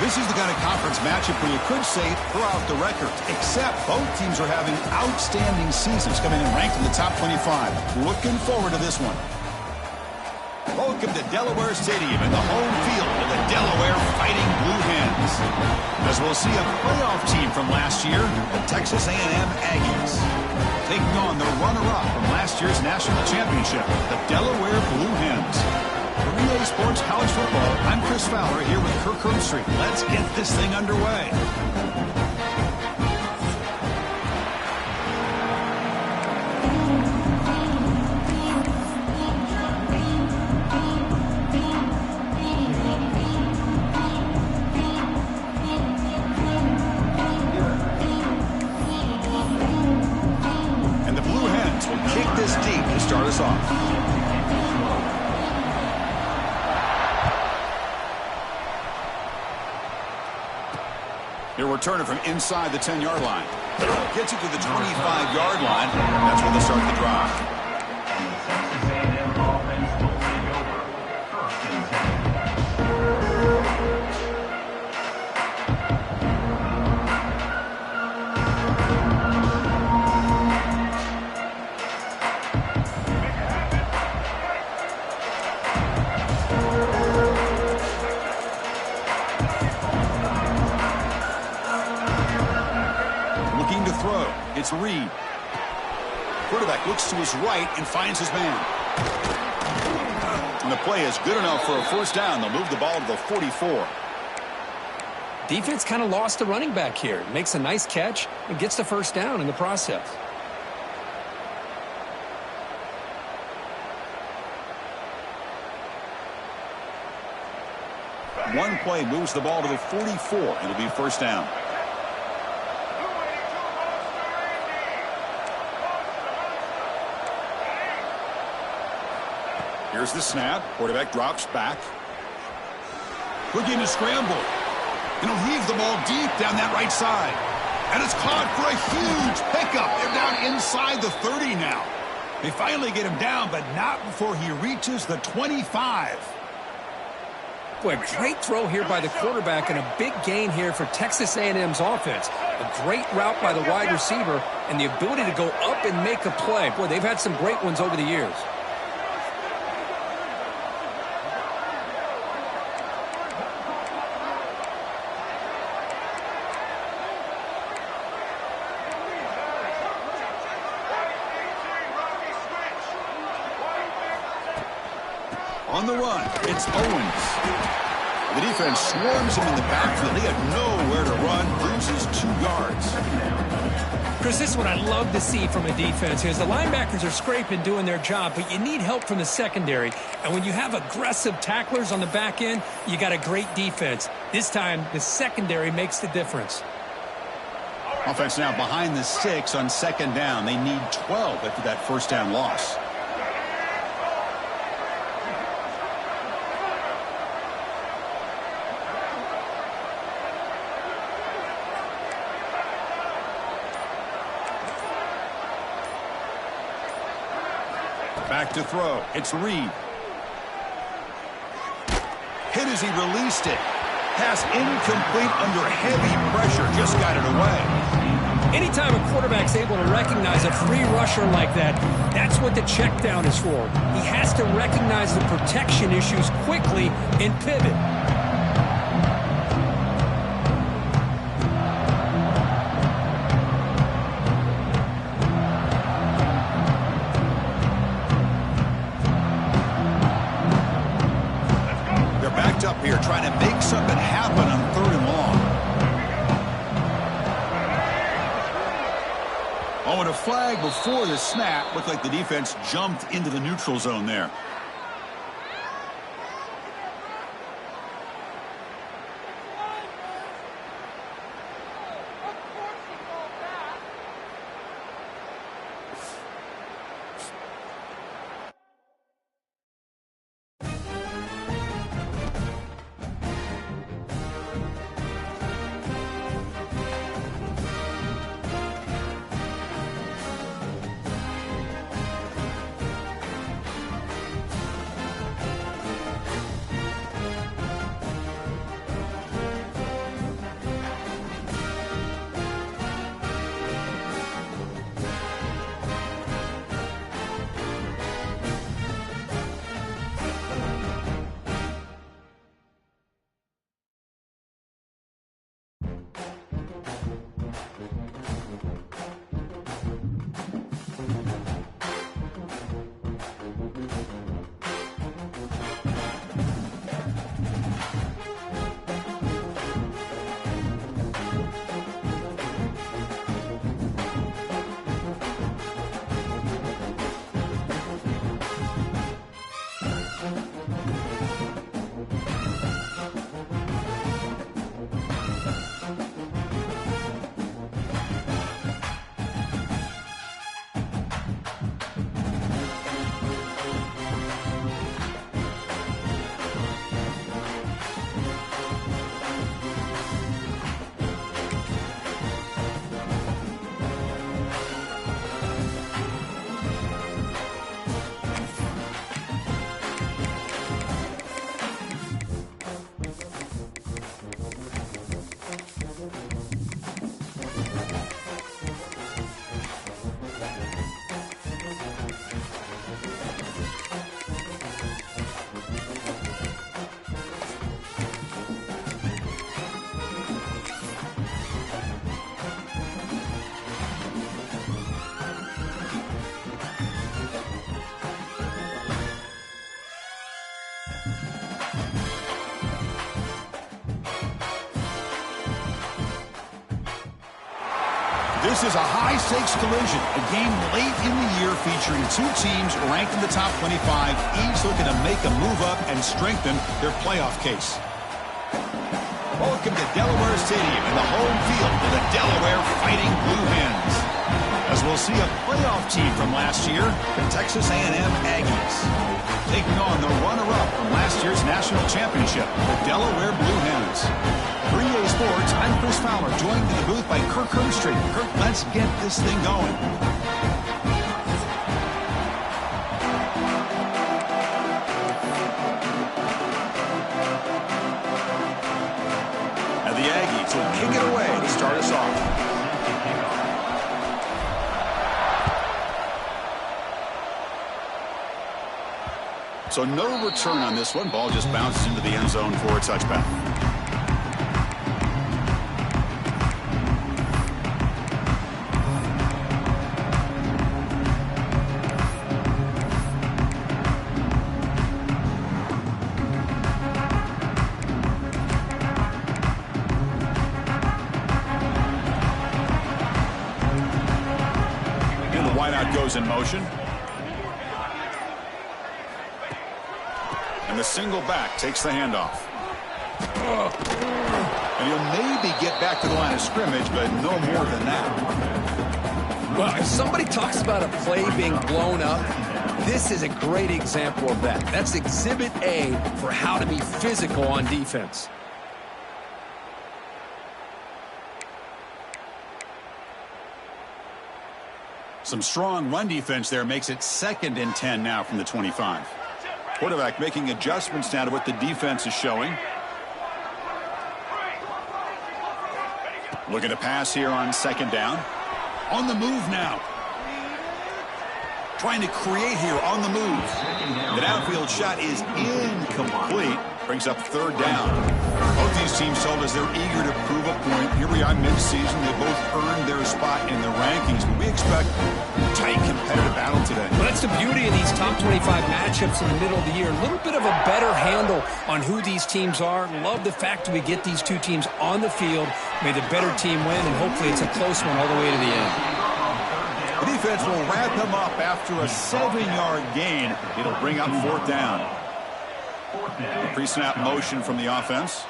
This is the kind of conference matchup where you could say throw out the records, except both teams are having outstanding seasons, coming in ranked in the top 25. Looking forward to this one. Welcome to Delaware Stadium and the home field of the Delaware Fighting Blue Hens. As we'll see a playoff team from last year, the Texas A&M Aggies, taking on the runner-up from last year's national championship, the Delaware Blue Hens. For EA Sports College Football, I'm Chris Fowler here with Kirk Herbstreit. Let's get this thing underway. And the Blue Hens will kick this deep to start us off. He'll return it from inside the 10-yard line. Gets it to the 25-yard line. That's where they'll start the drive. It's Reed. Quarterback looks to his right and finds his man. And the play is good enough for a first down. They'll move the ball to the 44. Defense kind of lost the running back here. Makes a nice catch and gets the first down in the process. One play moves the ball to the 44. It'll be first down. Here's the snap. Quarterback drops back. Looking to scramble. And he'll heave the ball deep down that right side. And it's caught for a huge pickup. They're down inside the 30 now. They finally get him down, but not before he reaches the 25. Boy, a great throw here by the quarterback and a big gain here for Texas A&M's offense. A great route by the wide receiver and the ability to go up and make a play. Boy, they've had some great ones over the years. On the run, it's Owens. The defense swarms him in the backfield. He had nowhere to run, loses 2 yards. Chris, this is what I love to see from a defense is the linebackers are scraping, doing their job, but you need help from the secondary. And when you have aggressive tacklers on the back end, you got a great defense. This time, the secondary makes the difference. Offense now behind the 6 on second down. They need 12 after that first down loss. Back to throw. It's Reed. Hit as he released it. Pass incomplete under heavy pressure. Just got it away. Anytime a quarterback's able to recognize a free rusher like that, that's what the check down is for. He has to recognize the protection issues quickly and pivot. Up here trying to make something happen on 3rd and long. Oh, and a flag before the snap. Looked like the defense jumped into the neutral zone there. This is a high-stakes collision, a game late in the year featuring two teams ranked in the top 25, each looking to make a move up and strengthen their playoff case. Welcome to Delaware Stadium and the home field for the Delaware Fighting Blue Hens, as we'll see a playoff team from last year, the Texas A&M Aggies, taking on the runner-up from last year's national championship, the Delaware Blue Hens. For EA Sports, I'm Chris Fowler, joined in the booth by Kirk Herbstreit. Kirk, let's get this thing going. And the Aggies will kick it away to start us off. So no return on this one. Ball just bounces into the end zone for a touchback. And the wideout goes in motion. And the single back takes the handoff. And he'll maybe get back to the line of scrimmage, but no more than that. Well, if somebody talks about a play being blown up, this is a great example of that. That's Exhibit A for how to be physical on defense. Some strong run defense there makes it 2nd and 10 now from the 25. Quarterback making adjustments now to what the defense is showing. Looking to pass here on 2nd down. On the move now. Trying to create here on the move. The downfield shot is incomplete. Brings up 3rd down. Both these teams told us they're eager to prove a point. Here we are mid-season. They both earned their spot in the rankings, but we expect a tight competitive battle today. Well, that's the beauty of these top 25 matchups in the middle of the year. A little bit of a better handle on who these teams are. Love the fact that we get these two teams on the field. May the better team win, and hopefully it's a close one all the way to the end. The defense will wrap them up after a 7-yard gain. It'll bring up 4th down. Pre-snap motion from the offense.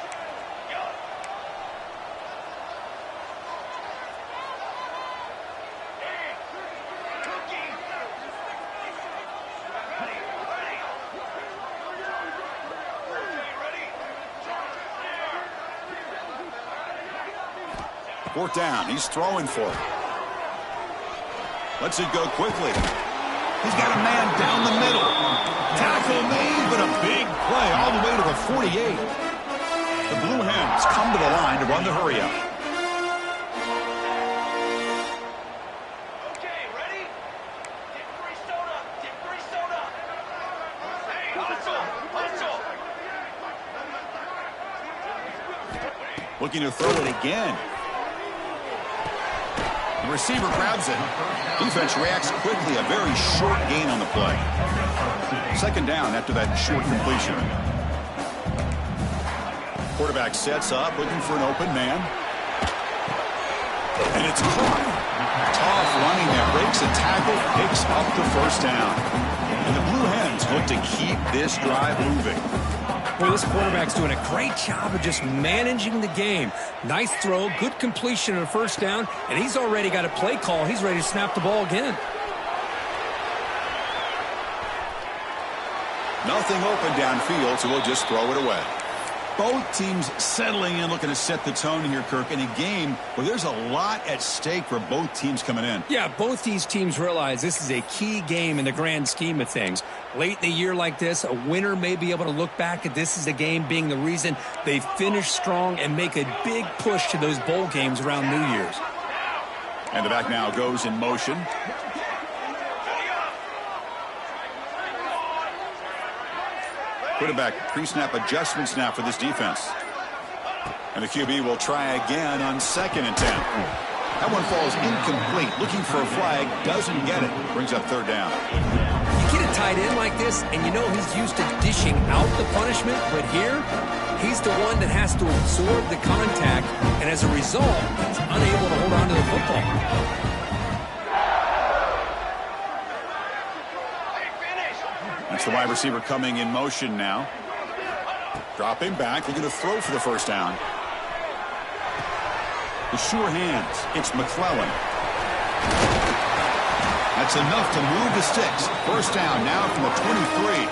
Fourth down. He's throwing for it. Lets it go quickly. He's got a man down the middle. Tackle made, but a big play all the way to the 48. The Blue Hens come to the line to run the hurry-up. Okay, ready? Get free soda. Get free soda. Hey, hustle. Hustle. Looking to throw it again. The receiver grabs it. Defense reacts quickly. A very short gain on the play. 2nd down after that short completion. Quarterback sets up, looking for an open man. And it's caught. Tough running there. Breaks a tackle, picks up the 1st down. And the Blue Hens look to keep this drive moving. Boy, this quarterback's doing a great job of just managing the game. Nice throw, good completion on the 1st down, and he's already got a play call. He's ready to snap the ball again. Nothing open downfield, so we'll just throw it away. Both teams settling in, looking to set the tone here, Kirk, in a game where there's a lot at stake for both teams coming in. Yeah, both these teams realize this is a key game in the grand scheme of things. Late in the year like this, a winner may be able to look back at this as a game being the reason they finish strong and make a big push to those bowl games around New Year's. And the back now goes in motion. Quarterback pre-snap adjustments now for this defense. And the QB will try again on 2nd and 10. That one falls incomplete. Looking for a flag, doesn't get it. Brings up 3rd down. You get a tight end like this, and you know he's used to dishing out the punishment, but here, he's the one that has to absorb the contact, and as a result, he's unable to hold on to the football. The wide receiver coming in motion now. Dropping back. They're going to throw for the first down. The sure hands. It's McClellan. That's enough to move the sticks. First down now from the 23.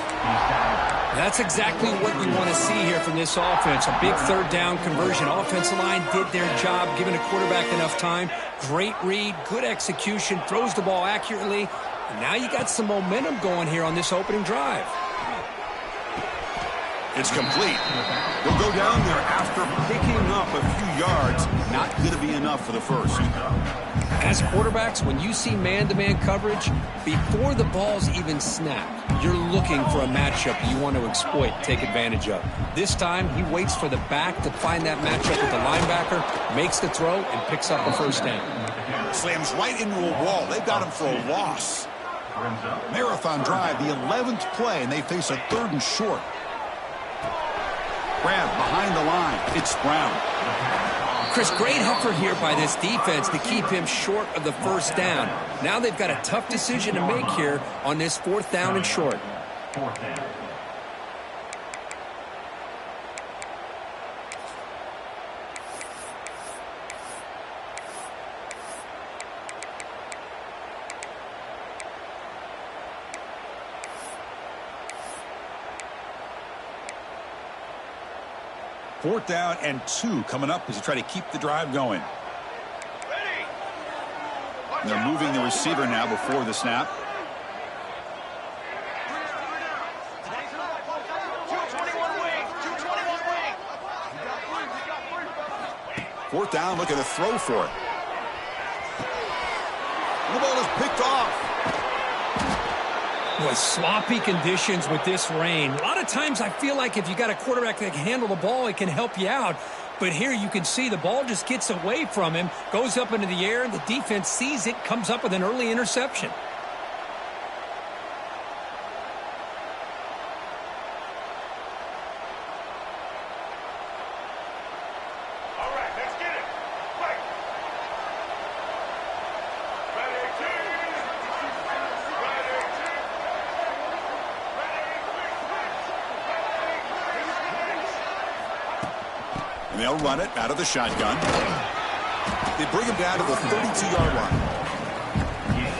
That's exactly what you want to see here from this offense. A big third down conversion. Offensive line did their job, giving a quarterback enough time. Great read, good execution, throws the ball accurately. And now you got some momentum going here on this opening drive. It's complete. They'll go down there after picking up a few yards. Not going to be enough for the first. As quarterbacks, when you see man-to-man coverage, before the ball's even snapped, you're looking for a matchup you want to exploit, take advantage of. This time, he waits for the back to find that matchup with the linebacker, makes the throw, and picks up a first down. Slams right into a wall. They've got him for a loss. Marathon drive, the 11th play, and they face a 3rd and short. Grab behind the line. It's Brown. Chris, great effort here by this defense to keep him short of the first down. Now they've got a tough decision to make here on this 4th down and short. Fourth down and 2 coming up as they try to keep the drive going. And they're moving the receiver now before the snap. Fourth down, look at the throw for it. The ball is picked off. Boy, sloppy conditions with this rain. A lot of times I feel like if you got a quarterback that can handle the ball, it can help you out. But here you can see the ball just gets away from him, goes up into the air, and the defense sees it, comes up with an early interception. And they'll run it out of the shotgun. They bring him down to the 32-yard line.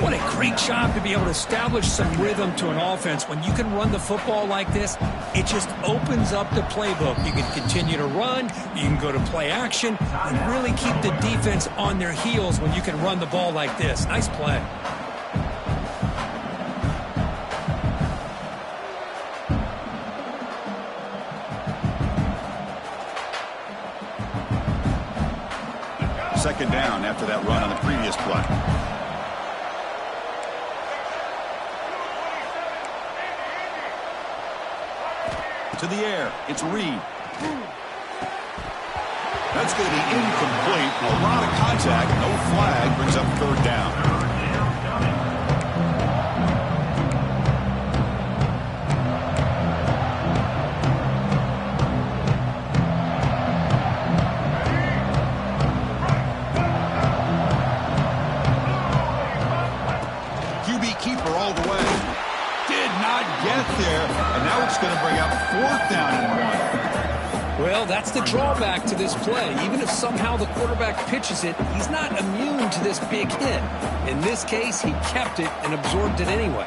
What a great job to be able to establish some rhythm to an offense. When you can run the football like this, it just opens up the playbook. You can continue to run, you can go to play action, and really keep the defense on their heels when you can run the ball like this. Nice play. Second down after that run on the previous play. To the air, it's Reed. That's going to be incomplete. A lot of contact, no flag, brings up 3rd down. There, and now it's going to bring up 4th down and 1. Well, that's the drawback to this play. Even if somehow the quarterback pitches it, he's not immune to this big hit. In this case, he kept it and absorbed it anyway.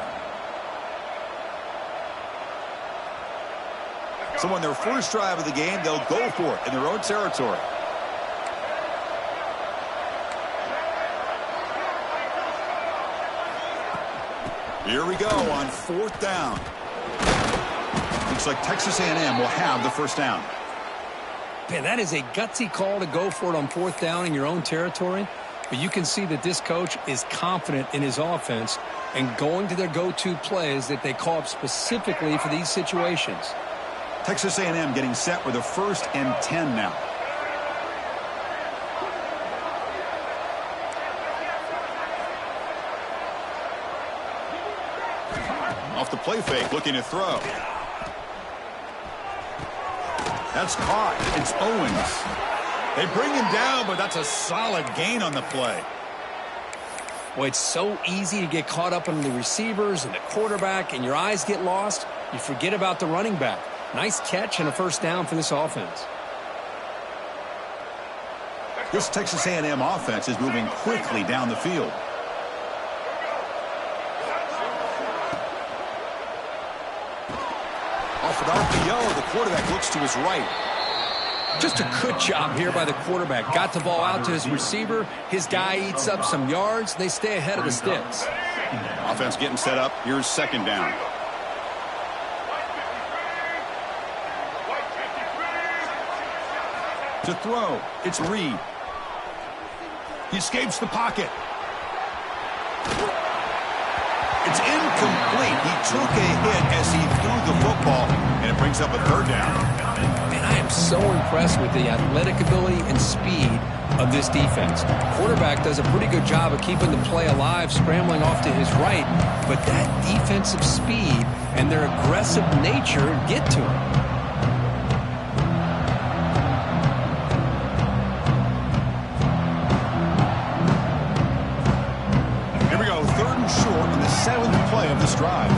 So on their first drive of the game, they'll go for it in their own territory. Here we go on 4th down. Looks like Texas A&M will have the first down. Man, that is a gutsy call to go for it on 4th down in your own territory. But you can see that this coach is confident in his offense and going to their go-to plays that they call up specifically for these situations. Texas A&M getting set with a 1st and 10 now. Off the play fake, looking to throw. That's caught. It's Owens. They bring him down, but that's a solid gain on the play. Well, it's so easy to get caught up on the receivers and the quarterback, and your eyes get lost. You forget about the running back. Nice catch and a first down for this offense. This Texas A&M offense is moving quickly down the field. Off an RPO, the quarterback looks to his right. Just a good job here by the quarterback. Got the ball out to his receiver. His guy eats up some yards. They stay ahead of the sticks. Offense getting set up. Here's second down. To throw, it's Reed. He escapes the pocket. It's incomplete. He took a hit as he threw the football, and it brings up a third down. And I am so impressed with the athletic ability and speed of this defense. Quarterback does a pretty good job of keeping the play alive, scrambling off to his right, but that defensive speed and their aggressive nature get to him. Short in the 7th play of this drive.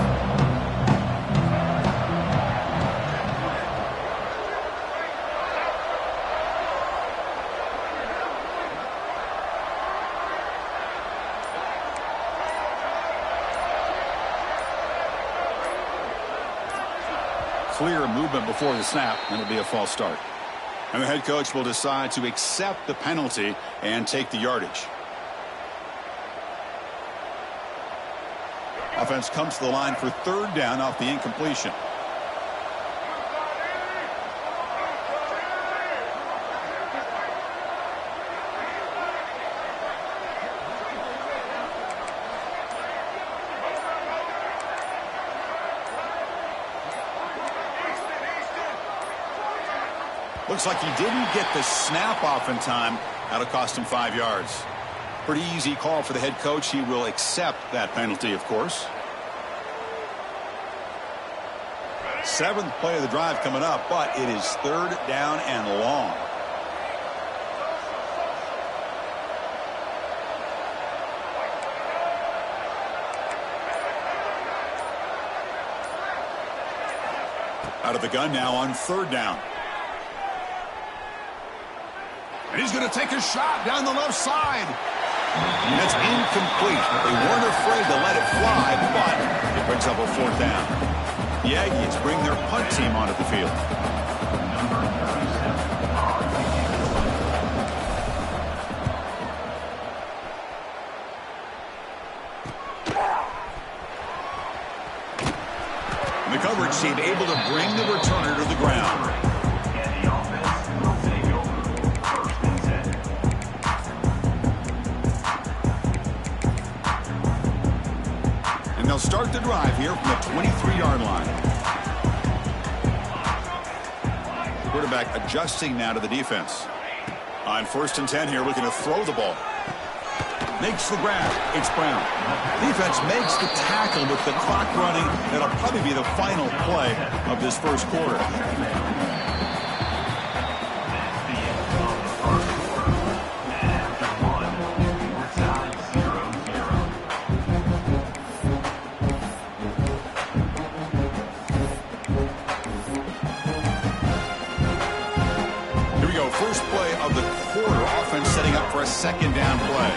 Clear movement before the snap, and it'll be a false start. And the head coach will decide to accept the penalty and take the yardage. Offense comes to the line for third down off the incompletion. Looks like he didn't get the snap off in time. That'll cost him 5 yards. Pretty easy call for the head coach. He will accept that penalty, of course. 7th play of the drive coming up, but it is third down and long. Out of the gun now on third down. And he's going to take a shot down the left side. And it's incomplete. They weren't afraid to let it fly, but it brings up a fourth down. The Aggies bring their punt team onto the field. And the coverage team able to bring the returner to the ground. They'll start the drive here from the 23-yard line. Quarterback adjusting now to the defense. On 1st and 10 here, looking to throw the ball. Makes the grab. It's Brown. Defense makes the tackle with the clock running. That'll probably be the final play of this first quarter. First play of the quarter, offense setting up for a second down play.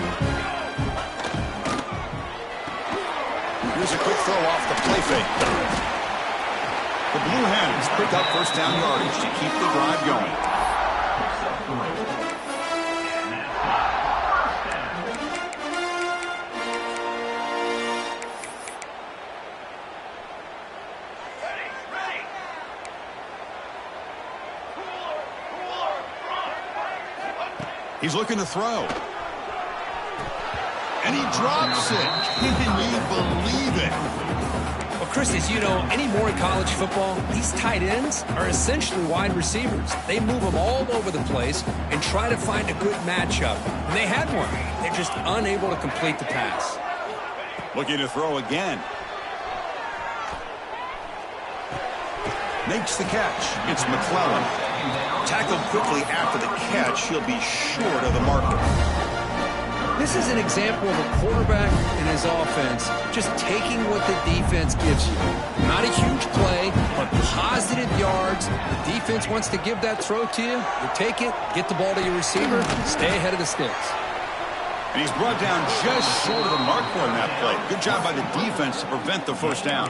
Here's a quick throw off the play fake. The Blue Hens pick up first down yardage to keep the drive going. He's looking to throw. And he drops it. Can you believe it? Well, Chris, as you know, anymore in college football, these tight ends are essentially wide receivers. They move them all over the place and try to find a good matchup. And they had one. They're just unable to complete the pass. Looking to throw again. Makes the catch. It's McClellan. Tackled quickly after the catch. He'll be short of the marker. This is an example of a quarterback and his offense just taking what the defense gives you. Not a huge play, but positive yards. The defense wants to give that throw to you. You take it, get the ball to your receiver, stay ahead of the sticks. And he's brought down just short of the mark on that play. Good job by the defense to prevent the first down.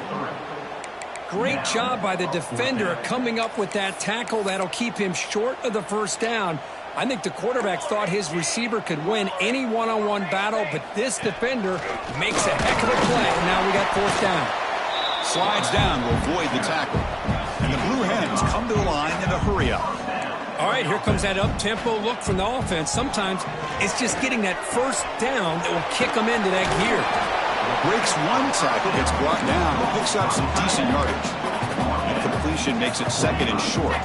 Great job by the defender coming up with that tackle. That'll keep him short of the first down. I think the quarterback thought his receiver could win any one-on-one battle, but this defender makes a heck of a play. And now we got fourth down. Slides down to avoid the tackle. And the Blue Hens come to the line in a hurry-up. All right, here comes that up-tempo look from the offense. Sometimes it's just getting that first down that will kick them into that gear. Breaks one tackle, gets brought down, but picks up some decent yardage. Completion makes it second and short.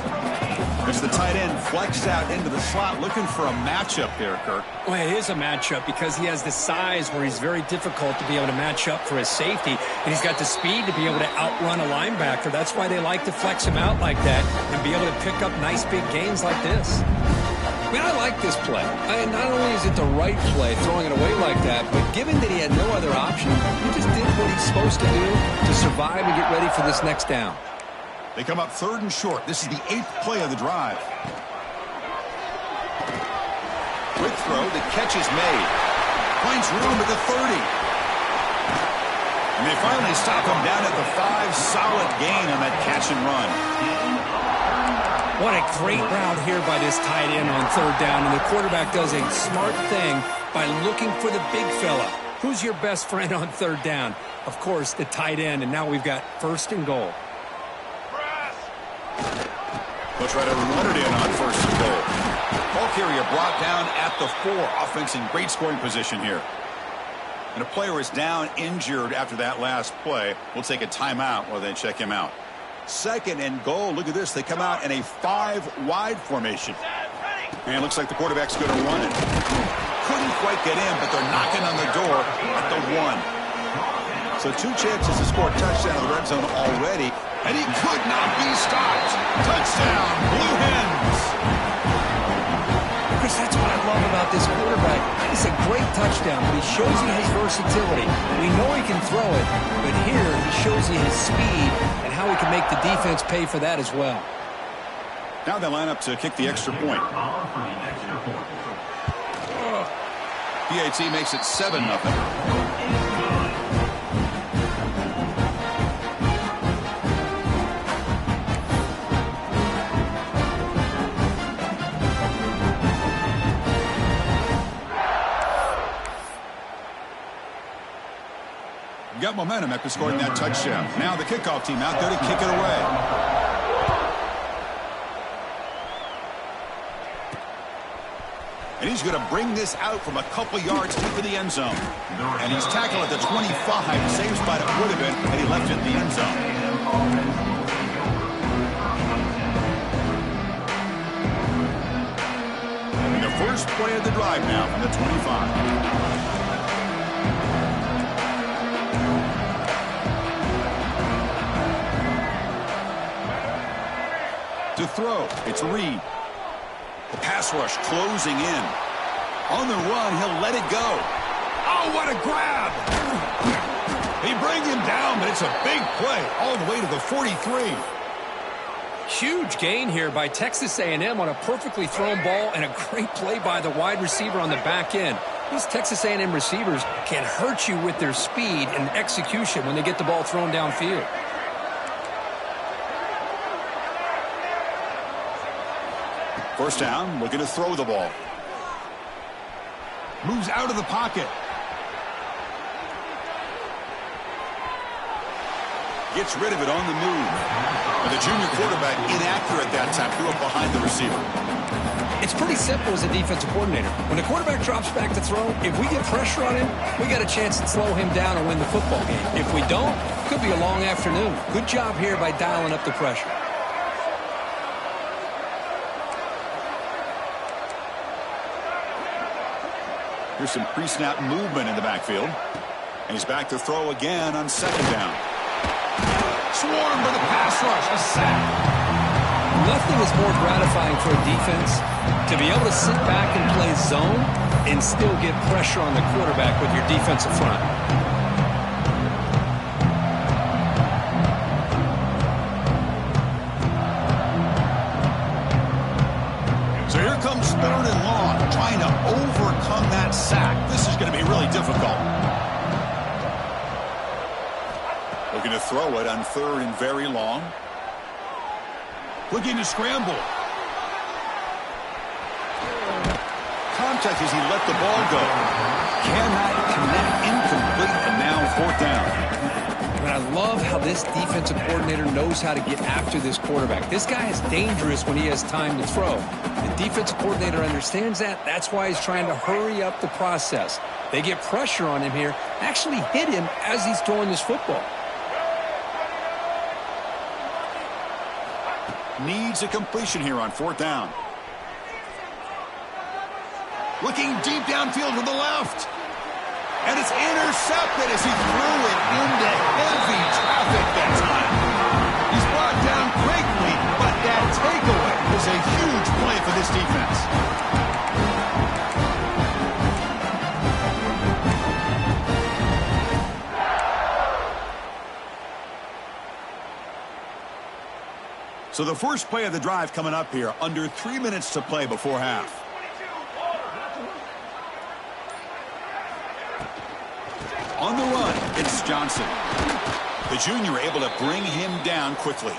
As the tight end flexed out into the slot, looking for a matchup there, Kirk. Well, it is a matchup because he has the size where he's very difficult to be able to match up for his safety, and he's got the speed to be able to outrun a linebacker. That's why they like to flex him out like that and be able to pick up nice big gains like this. I mean, I like this play. Not only is it the right play, throwing it away like that, but given that he had no other option, he just did what he's supposed to do to survive and get ready for this next down. They come up third and short. This is the 8th play of the drive. Quick throw. The catch is made. Finds room at the 30. And they finally stop him down at the 5. Solid gain on that catch and run. What a great route here by this tight end on third down. And the quarterback does a smart thing by looking for the big fella. Who's your best friend on third down? Of course, the tight end. And now we've got first and goal. They'll try to run it in on first and goal. Ball carrier brought down at the 4. Offense in great scoring position here. And a player is down injured after that last play. We'll take a timeout while they check him out. Second and goal. Look at this. They come out in a 5-wide formation. And it looks like the quarterback's going to run it. Couldn't quite get in, but they're knocking on the door at the 1. So 2 chances to score a touchdown in the red zone already. And he could not be stopped. Touchdown, Blue Hens. Chris, that's what I love about this quarterback. It's a great touchdown, but he shows you his versatility. We know he can throw it, but here he shows you his speed and how he can make the defense pay for that as well. Now they line up to kick the extra point. PAT makes it 7-0. Got momentum after scoring that touchdown. Now the kickoff team out there to kick it away. And he's going to bring this out from a couple yards into the end zone. And he's tackled at the 25. Same spot it would have been had he left it in the end zone. And the first play of the drive now from the 25. To throw, it's Reed. The pass rush closing in. On the run, he'll let it go. Oh, what a grab! They bring him down, but it's a big play all the way to the 43. Huge gain here by Texas A&M on a perfectly thrown ball and a great play by the wide receiver on the back end. These Texas A&M receivers can hurt you with their speed and execution when they get the ball thrown downfield. First down, looking to throw the ball. Moves out of the pocket. Gets rid of it on the move. And the junior quarterback inaccurate that time, threw it behind the receiver. It's pretty simple as a defensive coordinator. When the quarterback drops back to throw, if we get pressure on him, we got a chance to slow him down and win the football game. If we don't, it could be a long afternoon. Good job here by dialing up the pressure. Here's some pre-snap movement in the backfield. And he's back to throw again on second down. Swarmed by the pass rush. A sack. Nothing is more gratifying for a defense to be able to sit back and play zone and still get pressure on the quarterback with your defensive front. So here comes 3rd and long, trying to overcome that sack. This is going to be really difficult. Looking to throw it on 3rd and very long. Looking to scramble. Contact as he let the ball go. Cannot connect, incomplete, and now 4th down. But I love how this defensive coordinator knows how to get after this quarterback. This guy is dangerous when he has time to throw. The defensive coordinator understands that. That's why he's trying to hurry up the process. They get pressure on him here, actually hit him as he's throwing this football. Needs a completion here on 4th down. Looking deep downfield to the left. And it's intercepted as he threw it into heavy traffic that time. He's brought down quickly, but that takeaway is a huge play for this defense. So the first play of the drive coming up here, under 3 minutes to play before half. On the run, it's Johnson. The junior able to bring him down quickly.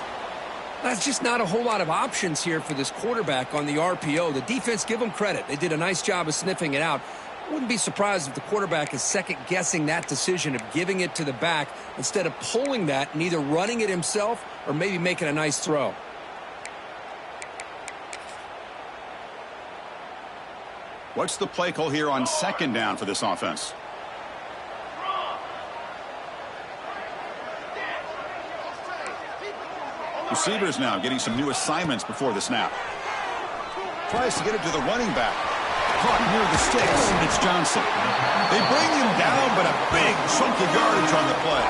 That's just not a whole lot of options here for this quarterback on the RPO. The defense, give them credit. They did a nice job of sniffing it out. Wouldn't be surprised if the quarterback is second-guessing that decision of giving it to the back instead of pulling that and either running it himself or maybe making a nice throw. What's the play call here on 2nd down for this offense? Receivers now getting some new assignments before the snap. Tries to get it to the running back. Caught near the sticks. It's Johnson. They bring him down, but a big chunk of yardage on the play.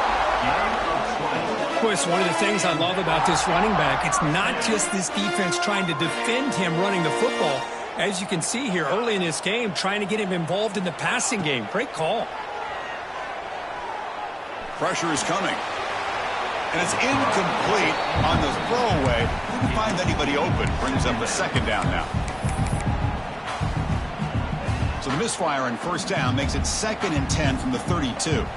Of course, one of the things I love about this running back, it's not just this defense trying to defend him running the football. As you can see here early in this game, trying to get him involved in the passing game. Great call. Pressure is coming. And it's incomplete on the throwaway. Didn't find anybody open. Brings up a 2nd down now. So the misfire on 1st down makes it 2nd and 10 from the 32.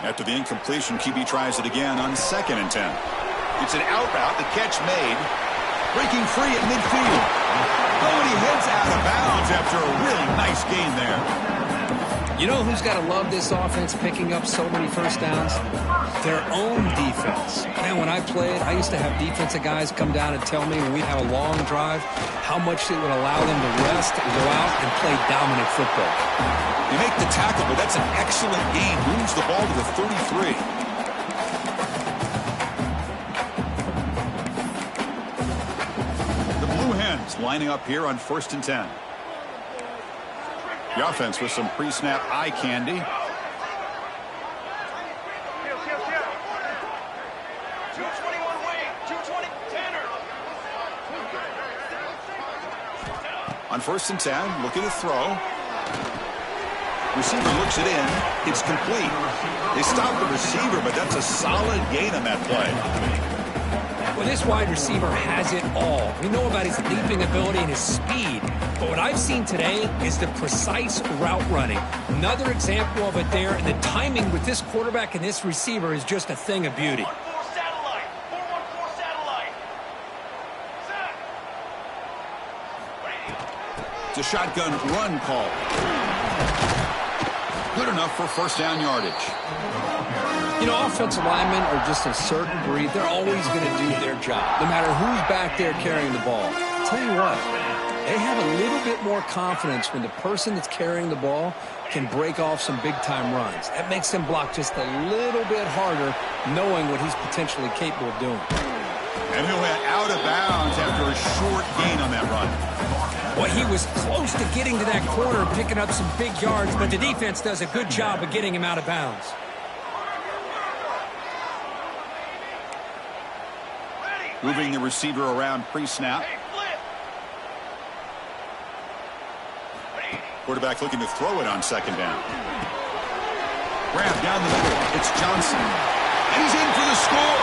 After the incompletion, QB tries it again on 2nd and 10. It's an out route. The catch made. Breaking free at midfield. Oh, and he heads out of bounds after a really nice gain there. You know who's got to love this offense picking up so many first downs? Their own defense. Man, when I played, I used to have defensive guys come down and tell me when we'd have a long drive how much it would allow them to rest and go out and play dominant football. You make the tackle, but that's an excellent gain. Moves the ball to the 33. Lining up here on 1st and 10. The offense with some pre-snap eye candy. On 1st and 10, looking to throw. Receiver looks it in. It's complete. They stop the receiver, but that's a solid gain on that play. Well, this wide receiver has it all. We know about his leaping ability and his speed. But what I've seen today is the precise route running. Another example of it there. And the timing with this quarterback and this receiver is just a thing of beauty. 414 satellite. 414 satellite. Set. It's a shotgun run call. Good enough for 1st down yardage. You know, offensive linemen are just a certain breed. They're always going to do their job, no matter who's back there carrying the ball. I'll tell you what, they have a little bit more confidence when the person that's carrying the ball can break off some big-time runs. That makes them block just a little bit harder, knowing what he's potentially capable of doing. And he'll head out of bounds after a short gain on that run. Well, he was close to getting to that corner, picking up some big yards, but the defense does a good job of getting him out of bounds. Moving the receiver around pre-snap. Quarterback looking to throw it on second down. Grab down the middle. It's Johnson. And he's in for the score.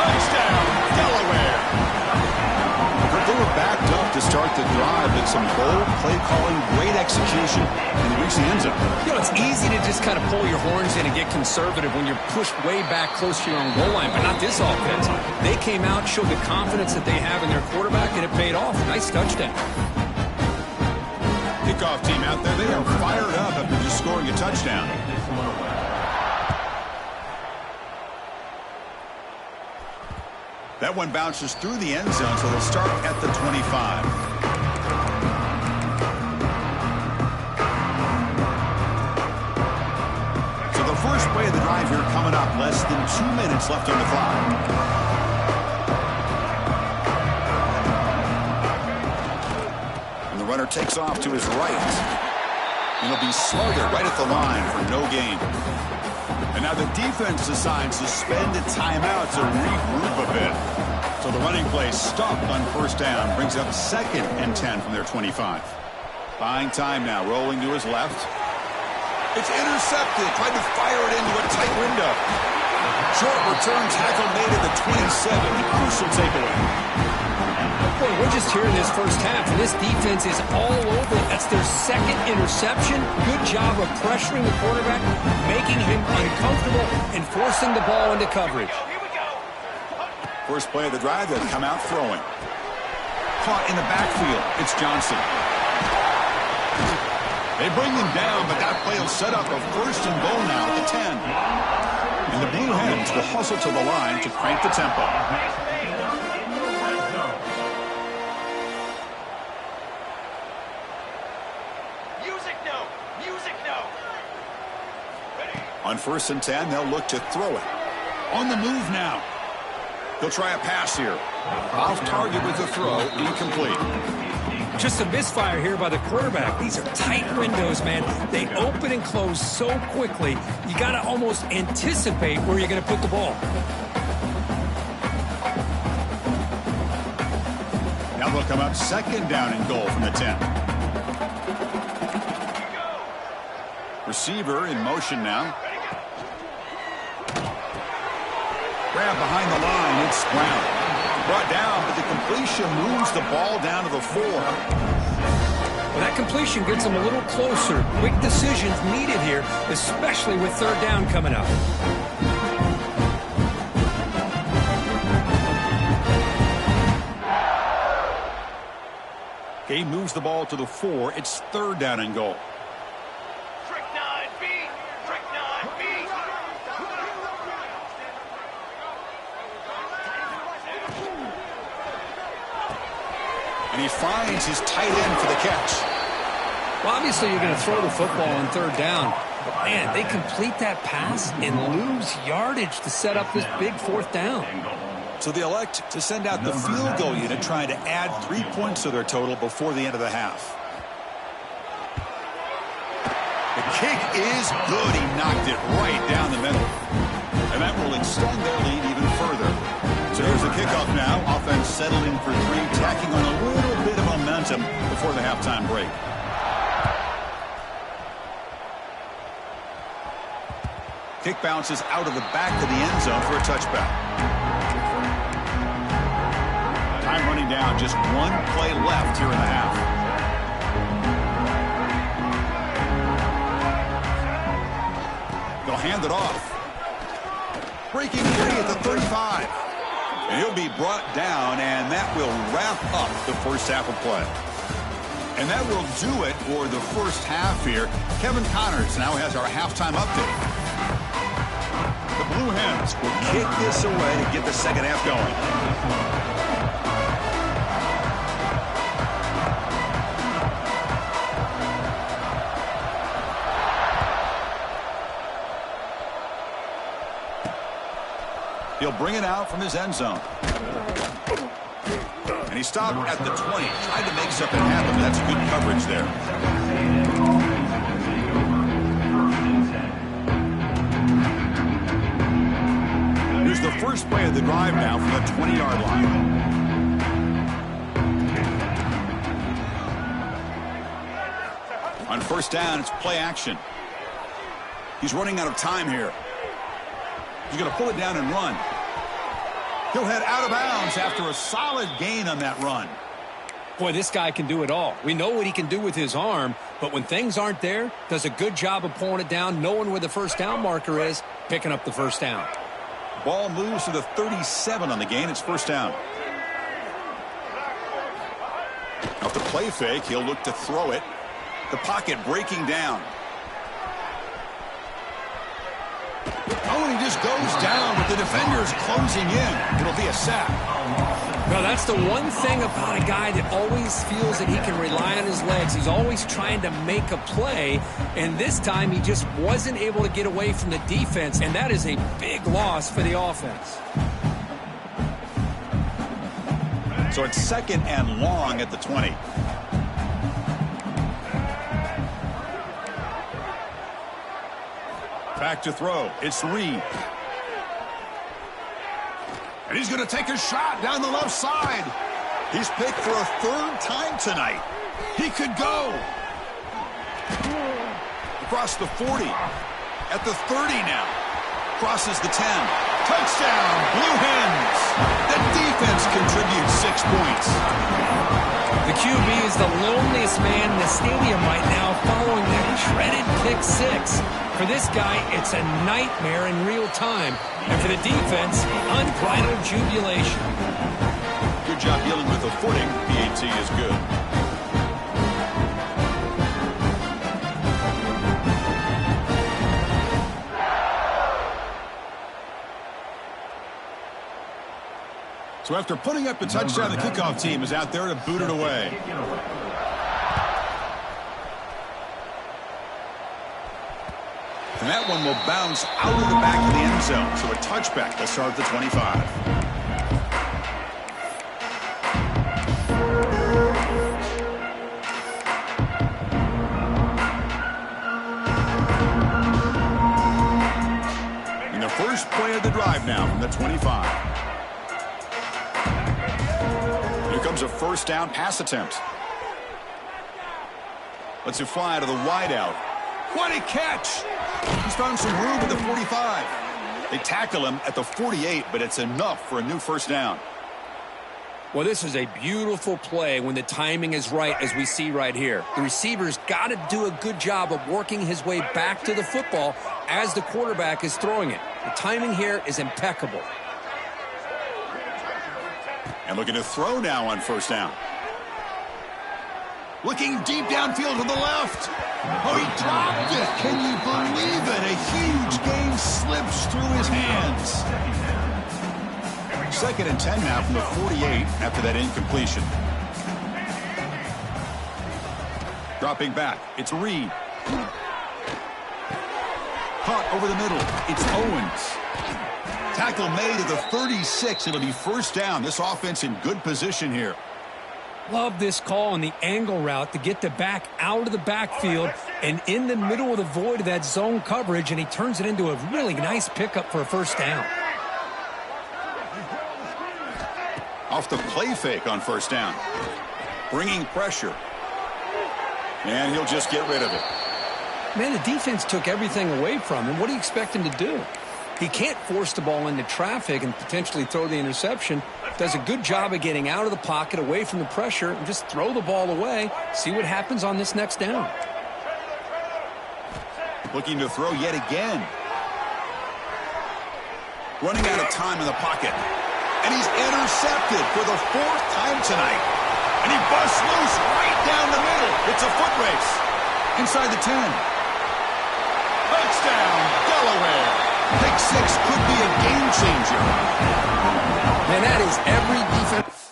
Touchdown, Delaware. They were backed up to start the drive, but some bold play calling, great execution, and they reached the end zone. You know, it's easy to just kind of pull your horns in and get conservative when you're pushed way back close to your own goal line, but not this offense. They came out, showed the confidence that they have in their quarterback, and it paid off. Nice touchdown. Kickoff team out there, they are fired up after just scoring a touchdown. That one bounces through the end zone, so they'll start at the 25. So the first play of the drive here coming up. Less than 2 minutes left on the clock. And the runner takes off to his right. And he'll be smothered right at the line for no gain. And now the defense decides to spend a timeout to regroup a bit. So the running play stopped on first down. Brings up 2nd and 10 from their 25. Buying time now. Rolling to his left. It's intercepted. Tried to fire it into a tight window. Short return tackle made at the 27. Crucial takeaway. Boy, we're just here in this first half, and this defense is all over it. That's their 2nd interception. Good job of pressuring the quarterback, making him uncomfortable, and forcing the ball into coverage. First play of the drive, they'll come out throwing. Caught in the backfield. It's Johnson. They bring him down, but that play will set up a 1st and goal now at the 10. And the Blue Hens will hustle to the line to crank the tempo. On 1st and 10, they'll look to throw it. On the move now. They'll try a pass here. Off target with the throw, incomplete. Just a misfire here by the quarterback. These are tight windows, man. They open and close so quickly, you got to almost anticipate where you're going to put the ball. Now they'll come up 2nd down and goal from the 10. Receiver in motion now. Grab behind the line. It's Brown. Brought down, but the completion moves the ball down to the 4. Well, that completion gets them a little closer. Quick decisions needed here, especially with 3rd down coming up. He moves the ball to the 4. It's 3rd down and goal. And he finds his tight end for the catch. Well, obviously you're going to throw the football on 3rd down. But, man, they complete that pass and lose yardage to set up this big 4th down. So they elect to send out the field goal unit, trying to add 3 points to their total before the end of the half. The kick is good. He knocked it right down the middle. And that will extend their lead even further. So here's the kickoff now. Offense settled in for 3, tacking on a little bit of momentum before the halftime break. Kick bounces out of the back of the end zone for a touchback. Time running down. Just 1 play left here in the half. They'll hand it off. Breaking free at the 35. And he'll be brought down, and that will wrap up the first half of play. And that will do it for the first half here. Kevin Connors now has our halftime update. The Blue Hens will kick this away to get the second half going. He'll bring it out from his end zone. And he stopped at the 20. Tried to make something happen, but that's good coverage there. Here's the first play of the drive now from the 20-yard line. On first down. It's play action. He's running out of time here. He's going to pull it down and run. He'll head out of bounds after a solid gain on that run. Boy, this guy can do it all. We know what he can do with his arm, but when things aren't there, does a good job of pulling it down, knowing where the first down marker is, picking up the first down. Ball moves to the 37 on the gain. It's first down. Off the play fake, he'll look to throw it. The pocket breaking down. Oh, and he just goes down with the defenders closing in. It'll be a sack. Well, that's the one thing about a guy that always feels that he can rely on his legs. He's always trying to make a play, and this time he just wasn't able to get away from the defense, and that is a big loss for the offense. So it's second and long at the 20. Back to throw. It's Reed. And he's going to take a shot down the left side. He's picked for a third time tonight. He could go. Across the 40. At the 30 now. Crosses the 10. Touchdown, Blue Hens. The defense contributes 6 points. The QB is the loneliest man in the stadium right now following that shredded pick six. For this guy, it's a nightmare in real time. And for the defense, unbridled jubilation. Good job dealing with the footing. PAT is good. So after putting up the touchdown, the kickoff team is out there to boot it away. And that one will bounce out of the back of the end zone. So a touchback to start the 25. And the first play of the drive now from the 25. Comes a first down pass attempt. Lets it fly to the wideout. What a catch! He's found some room at the 45. They tackle him at the 48, but it's enough for a new first down. Well, this is a beautiful play when the timing is right, as we see right here. The receiver's got to do a good job of working his way back to the football as the quarterback is throwing it. The timing here is impeccable. And looking to throw now on first down. Looking deep downfield to the left. Oh, he dropped it. Can you believe it? A huge gain slips through his hands. Second and 10 now from the 48 after that incompletion. Dropping back. It's Reed. Caught over the middle. It's Owens. Tackle made at the 36. It'll be first down. This offense in good position here. Love this call on the angle route to get the back out of the backfield and in the middle of the void of that zone coverage, and he turns it into a really nice pickup for a first down. Off the play fake on first down. Bringing pressure. And he'll just get rid of it. Man, the defense took everything away from him. What do you expect him to do? He can't force the ball into traffic and potentially throw the interception. Does a good job of getting out of the pocket, away from the pressure, and just throw the ball away. See what happens on this next down. Looking to throw yet again. Running out of time in the pocket. And he's intercepted for the fourth time tonight. And he busts loose right down the middle. It's a foot race. Inside the 10. Touchdown, Delaware. Pick six could be a game changer. Man, that is every defense.